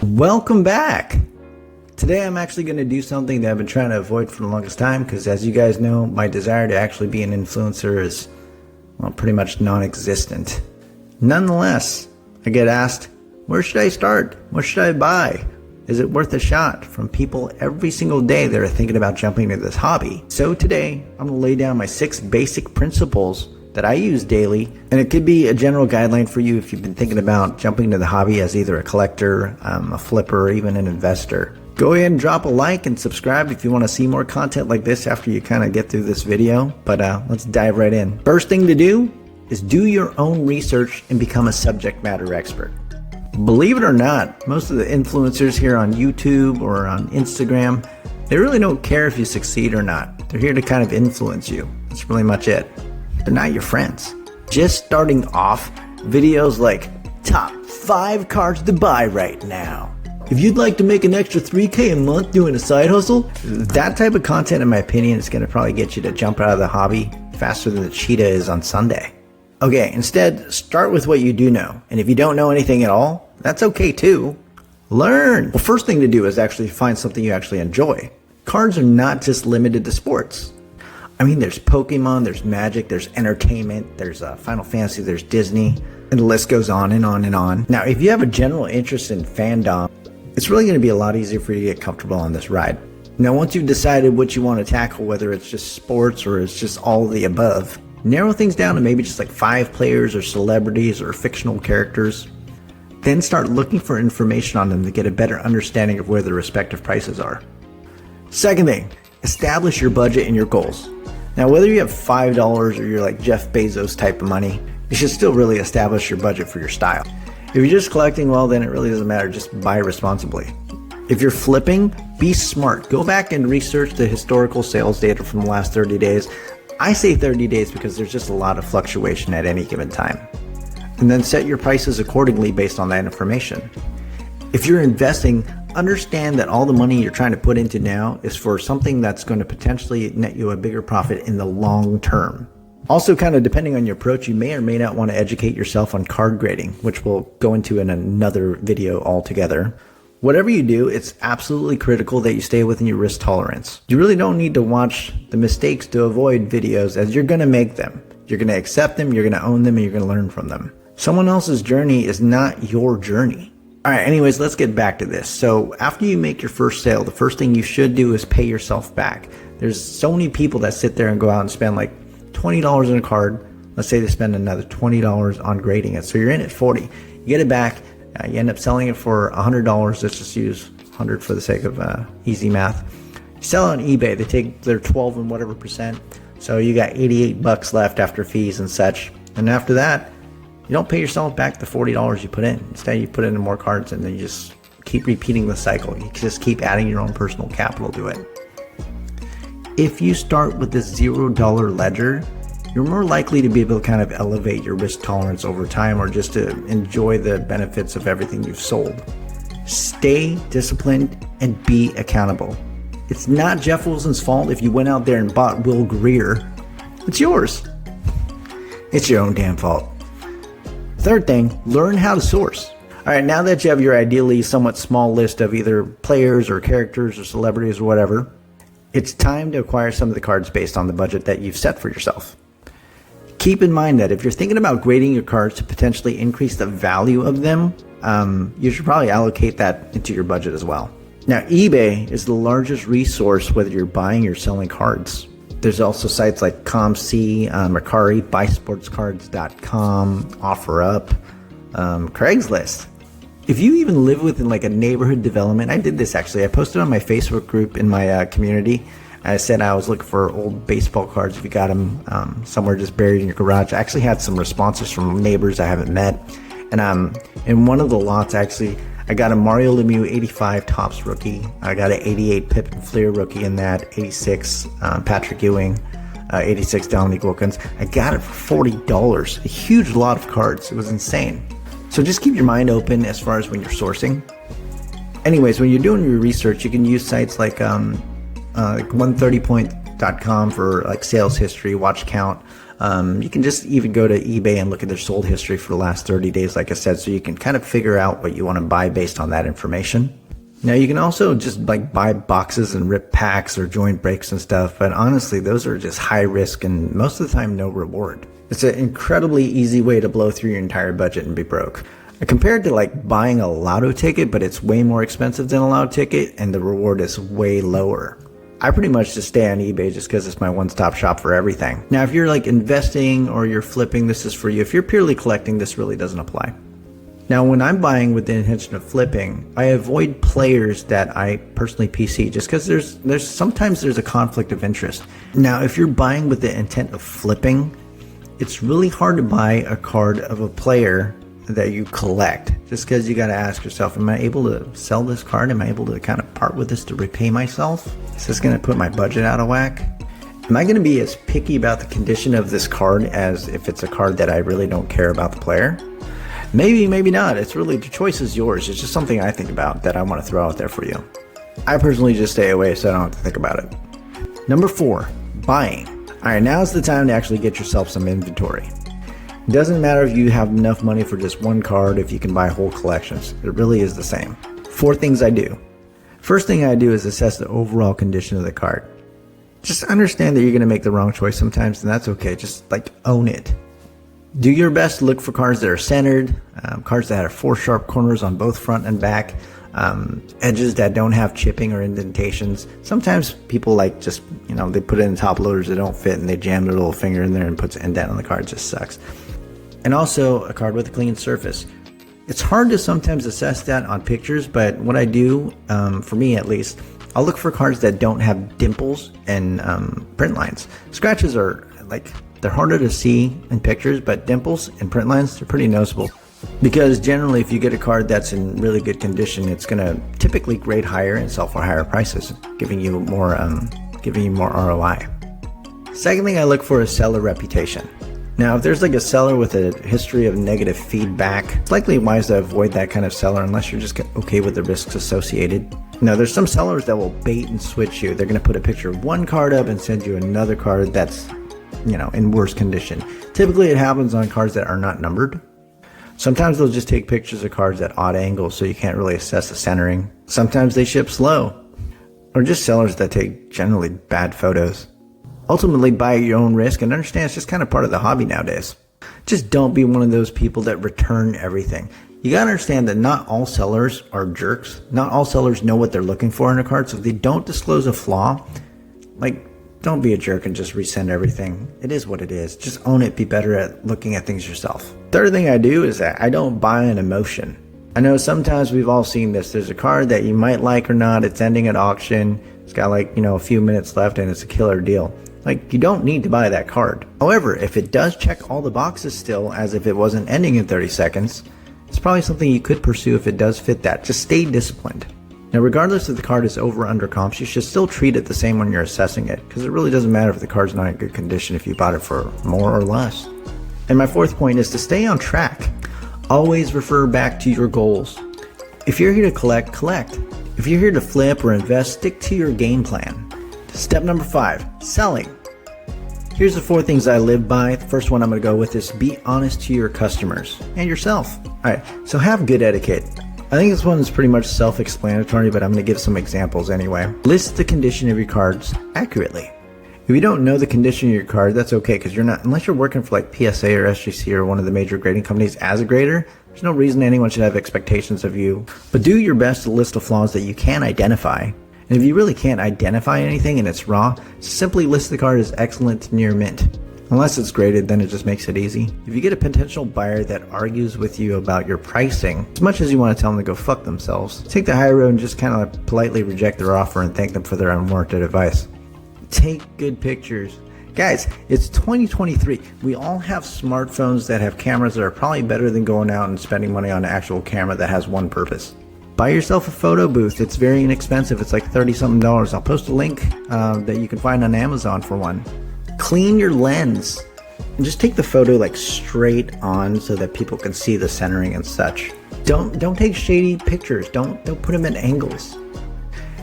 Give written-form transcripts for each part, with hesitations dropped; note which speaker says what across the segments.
Speaker 1: Welcome back. Today I'm actually going to do something that I've been trying to avoid for the longest time because, as you guys know, my desire to actually be an influencer is, well, pretty much non-existent. Nonetheless, I get asked, where should I start? What should I buy? Is it worth a shot? From people every single day that are thinking about jumping into this hobby. So today, I'm going to lay down my 6 basic principles that I use daily, and it could be a general guideline for you if you've been thinking about jumping into the hobby as either a collector, a flipper, or even an investor. Go ahead and drop a like and subscribe if you want to see more content like this after you kind of get through this video, but let's dive right in. First thing to do is do your own research and become a subject matter expert. Believe it or not, most of the influencers here on YouTube or on Instagram, they really don't care if you succeed or not. They're here to kind of influence you. That's really much it. They're not your friends. Just starting off, videos like top 5 cards to buy right now. If you'd like to make an extra $3K a month doing a side hustle, that type of content, in my opinion, is going to probably get you to jump out of the hobby faster than the cheetah is on Sunday. Okay, instead, start with what you do know. And if you don't know anything at all, that's okay too. Learn. Well, first thing to do is actually find something you actually enjoy. Cards are not just limited to sports. I mean, there's Pokemon, there's Magic, there's entertainment, there's Final Fantasy, there's Disney, and the list goes on and on and on. Now, if you have a general interest in fandom, it's really going to be a lot easier for you to get comfortable on this ride. Now, once you've decided what you want to tackle, whether it's just sports or it's just all of the above, narrow things down to maybe just like 5 players or celebrities or fictional characters. Then start looking for information on them to get a better understanding of where the respective prices are. Second thing, establish your budget and your goals. Now, whether you have $5 or you're like Jeff Bezos type of money, you should still really establish your budget for your style. If you're just collecting, well, then it really doesn't matter. Just buy responsibly. If you're flipping, be smart. Go back and research the historical sales data from the last 30 days. I say 30 days because there's just a lot of fluctuation at any given time. And then set your prices accordingly based on that information. If you're investing, understand that all the money you're trying to put into now is for something that's going to potentially net you a bigger profit in the long term. Also, kind of depending on your approach, you may or may not want to educate yourself on card grading, which we'll go into in another video altogether. Whatever you do, it's absolutely critical that you stay within your risk tolerance. You really don't need to watch the mistakes to avoid videos, as you're going to make them. You're going to accept them, you're going to own them, and you're going to learn from them. Someone else's journey is not your journey. All right, anyways, let's get back to this. So after you make your first sale, the first thing you should do is pay yourself back. There's so many people that sit there and go out and spend like $20 on a card. Let's say they spend another $20 on grading it. So you're in at $40. You get it back. You end up selling it for $100. Let's just use 100 for the sake of easy math. You sell it on eBay. They take their 12 and whatever percent. So you got $88 left after fees and such. And after that, you don't pay yourself back the $40 you put in. Instead, you put in more cards and then you just keep repeating the cycle. You just keep adding your own personal capital to it. If you start with this $0 ledger, you're more likely to be able to kind of elevate your risk tolerance over time, or just to enjoy the benefits of everything you've sold. Stay disciplined and be accountable. It's not Jeff Wilson's fault if you went out there and bought Will Greer. It's yours. It's your own damn fault. Third thing, learn how to source. All right, now that you have your ideally somewhat small list of either players or characters or celebrities or whatever, it's time to acquire some of the cards based on the budget that you've set for yourself. Keep in mind that if you're thinking about grading your cards to potentially increase the value of them, you should probably allocate that into your budget as well. Now, eBay is the largest resource whether you're buying or selling cards. There's also sites like ComC, Mercari, BuySportscards.com, OfferUp, Craigslist. If you even live within like a neighborhood development, I did this actually. I posted on my Facebook group in my community. I said I was looking for old baseball cards if you got them somewhere just buried in your garage. I actually had some responses from neighbors I haven't met. And in one of the lots, actually, I got a Mario Lemieux 85 Topps rookie. I got an 88 Pippen Fleer rookie in that, 86 Patrick Ewing, 86 Dominique Wilkins. I got it for $40. A huge lot of cards. It was insane. So just keep your mind open as far as when you're sourcing. Anyways, when you're doing your research, you can use sites like 130point.com for like sales history, watch count. You can just even go to eBay and look at their sold history for the last 30 days, like I said, so you can kind of figure out what you want to buy based on that information. Now, you can also just like buy boxes and rip packs or joint breaks and stuff, but honestly, those are just high risk and most of the time no reward. It's an incredibly easy way to blow through your entire budget and be broke. Compared to like buying a lotto ticket, but it's way more expensive than a lotto ticket and the reward is way lower. I pretty much just stay on eBay just because it's my one-stop shop for everything. Now, if you're like investing or you're flipping, this is for you. If you're purely collecting, this really doesn't apply. Now, when I'm buying with the intention of flipping, I avoid players that I personally PC just because there's sometimes a conflict of interest. Now, if you're buying with the intent of flipping, it's really hard to buy a card of a player that you collect just because you got to ask yourself, am I able to sell this card? Am I able to kind of part with this to repay myself? Is this going to put my budget out of whack? Am I going to be as picky about the condition of this card as if it's a card that I really don't care about the player? Maybe, maybe not. It's really, the choice is yours. It's just something I think about that I want to throw out there for you. I personally just stay away so I don't have to think about it. Number 4, buying. Alright, now's the time to actually get yourself some inventory. It doesn't matter if you have enough money for just one card, if you can buy whole collections. It really is the same. 4 things I do. First thing I do is assess the overall condition of the card. Just understand that you're going to make the wrong choice sometimes, and that's okay. Just like own it. Do your best to look for cards that are centered, cards that have 4 sharp corners on both front and back, edges that don't have chipping or indentations. Sometimes people like just, they put it in top loaders that don't fit and they jam their little finger in there and puts an indent on the card. It just sucks. And also a card with a clean surface. It's hard to sometimes assess that on pictures, but what I do, for me at least, I'll look for cards that don't have dimples and print lines. Scratches are they're harder to see in pictures, but dimples and print lines, they're pretty noticeable. Because generally, if you get a card that's in really good condition, it's going to typically grade higher and sell for higher prices, giving you more ROI. Second thing I look for is seller reputation. Now, if there's like a seller with a history of negative feedback, it's likely wise to avoid that kind of seller unless you're just okay with the risks associated. Now, there's some sellers that will bait and switch you. They're going to put a picture of one card up and send you another card that's, in worse condition. Typically, it happens on cards that are not numbered. Sometimes they'll just take pictures of cards at odd angles so you can't really assess the centering. Sometimes they ship slow. Or just sellers that take generally bad photos. Ultimately, buy at your own risk and understand it's just kind of part of the hobby nowadays. Just don't be one of those people that return everything. You gotta understand that not all sellers are jerks. Not all sellers know what they're looking for in a card, so if they don't disclose a flaw, don't be a jerk and just resend everything. It is what it is. Just own it. Be better at looking at things yourself. Third thing I do is that I don't buy an emotion. I know sometimes we've all seen this. There's a card that you might like or not. It's ending at auction. It's got a few minutes left and it's a killer deal. You don't need to buy that card. However, if it does check all the boxes still as if it wasn't ending in 30 seconds, it's probably something you could pursue if it does fit that. Just stay disciplined. Now, regardless if the card is over or under comps, you should still treat it the same when you're assessing it, because it really doesn't matter if the card's not in good condition if you bought it for more or less. And my 4th point is to stay on track. Always refer back to your goals. If you're here to collect, collect. If you're here to flip or invest, stick to your game plan. Step number 5, selling. Here's the 4 things I live by. The first one I'm going to go with is be honest to your customers and yourself. Alright, so have good etiquette. I think this one is pretty much self-explanatory, but I'm going to give some examples anyway. List the condition of your cards accurately. If you don't know the condition of your card, that's okay, because unless you're working for PSA or SGC or one of the major grading companies as a grader, there's no reason anyone should have expectations of you. But do your best to list the flaws that you can identify. And if you really can't identify anything and it's raw, simply list the card as excellent to near mint. Unless it's graded, then it just makes it easy. If you get a potential buyer that argues with you about your pricing, as much as you want to tell them to go fuck themselves, take the high road and just kind of politely reject their offer and thank them for their unwarranted advice. Take good pictures. Guys, it's 2023. We all have smartphones that have cameras that are probably better than going out and spending money on an actual camera that has one purpose. Buy yourself a photo booth. It's very inexpensive. It's $30-something. I'll post a link that you can find on Amazon for one. Clean your lens and just take the photo straight on so that people can see the centering and such. Don't take shady pictures. Don't put them at angles.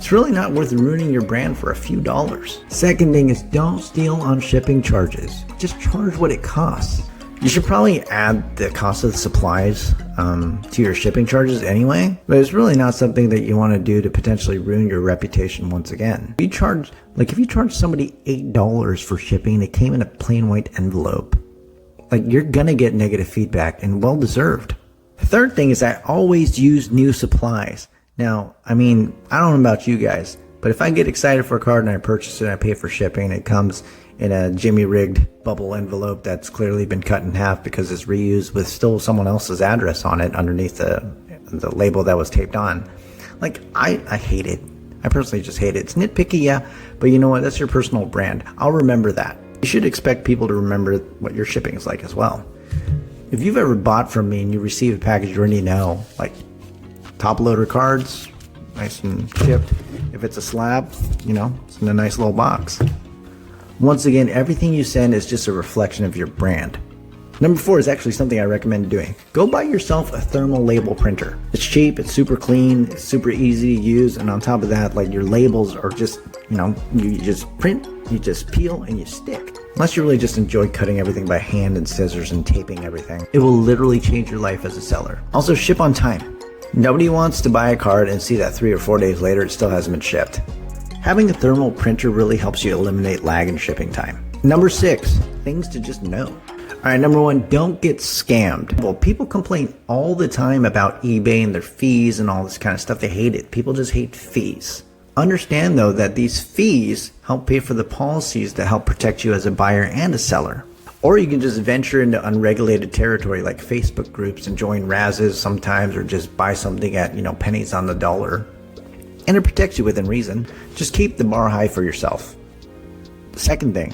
Speaker 1: It's really not worth ruining your brand for a few dollars. Second thing is don't steal on shipping charges. Just charge what it costs. You should probably add the cost of the supplies to your shipping charges anyway, but it's really not something that you want to do to potentially ruin your reputation once again. If you charge somebody $8 for shipping and it came in a plain white envelope, you're gonna get negative feedback, and well deserved. The third thing is I always use new supplies. Now, I don't know about you guys, but if I get excited for a card and I purchase it and I pay for shipping and it comes in a jimmy-rigged bubble envelope that's clearly been cut in half because it's reused with still someone else's address on it underneath the label that was taped on, I hate it. I personally just hate it. It's nitpicky, yeah, but you know what? That's your personal brand. I'll remember that. You should expect people to remember what your shipping is like as well. If you've ever bought from me and you receive a package you already know, top loader cards, nice and shipped. If it's a slab, it's in a nice little box. Once again, everything you send is just a reflection of your brand. Number 4 is actually something I recommend doing. Go buy yourself a thermal label printer. It's cheap, it's super clean, it's super easy to use, and on top of that, your labels are just, you just print, you just peel, and you stick. Unless you really just enjoy cutting everything by hand and scissors and taping everything. It will literally change your life as a seller. Also, ship on time. Nobody wants to buy a card and see that 3 or 4 days later it still hasn't been shipped. Having a thermal printer really helps you eliminate lag in shipping time. Number 6, things to just know. Alright, number 1, don't get scammed. Well, people complain all the time about eBay and their fees and all this kind of stuff. They hate it. People just hate fees. Understand though that these fees help pay for the policies that help protect you as a buyer and a seller. Or you can just venture into unregulated territory like Facebook groups and join Razzes sometimes, or just buy something at, pennies on the dollar. And it protects you within reason. Just keep the bar high for yourself. The second thing,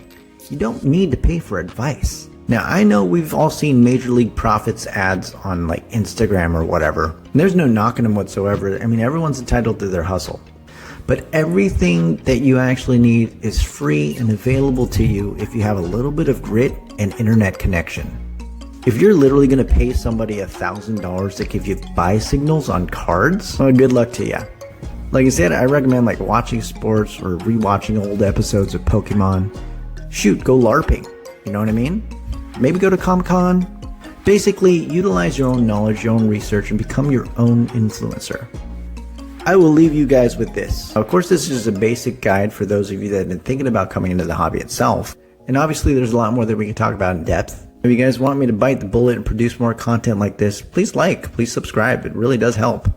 Speaker 1: you don't need to pay for advice. Now, I know we've all seen Major League Profits ads on Instagram or whatever. And there's no knocking them whatsoever. Everyone's entitled to their hustle. But everything that you actually need is free and available to you if you have a little bit of grit and internet connection. If you're literally going to pay somebody $1,000 to give you buy signals on cards, well, good luck to you. Like I said, I recommend watching sports or rewatching old episodes of Pokemon. Shoot, go LARPing. You know what I mean? Maybe go to Comic-Con. Basically, utilize your own knowledge, your own research, and become your own influencer. I will leave you guys with this. Of course, this is just a basic guide for those of you that have been thinking about coming into the hobby itself. And obviously, there's a lot more that we can talk about in depth. If you guys want me to bite the bullet and produce more content like this, please please subscribe. It really does help.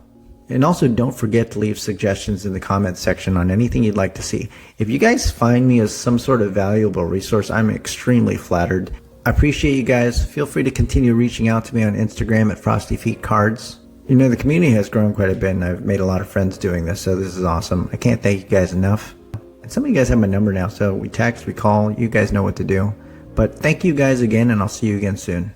Speaker 1: And also, don't forget to leave suggestions in the comments section on anything you'd like to see. If you guys find me as some sort of valuable resource, I'm extremely flattered. I appreciate you guys. Feel free to continue reaching out to me on Instagram at Frosty Feet Cards. The community has grown quite a bit, and I've made a lot of friends doing this, so this is awesome. I can't thank you guys enough. And some of you guys have my number now, so we text, we call, you guys know what to do. But thank you guys again, and I'll see you again soon.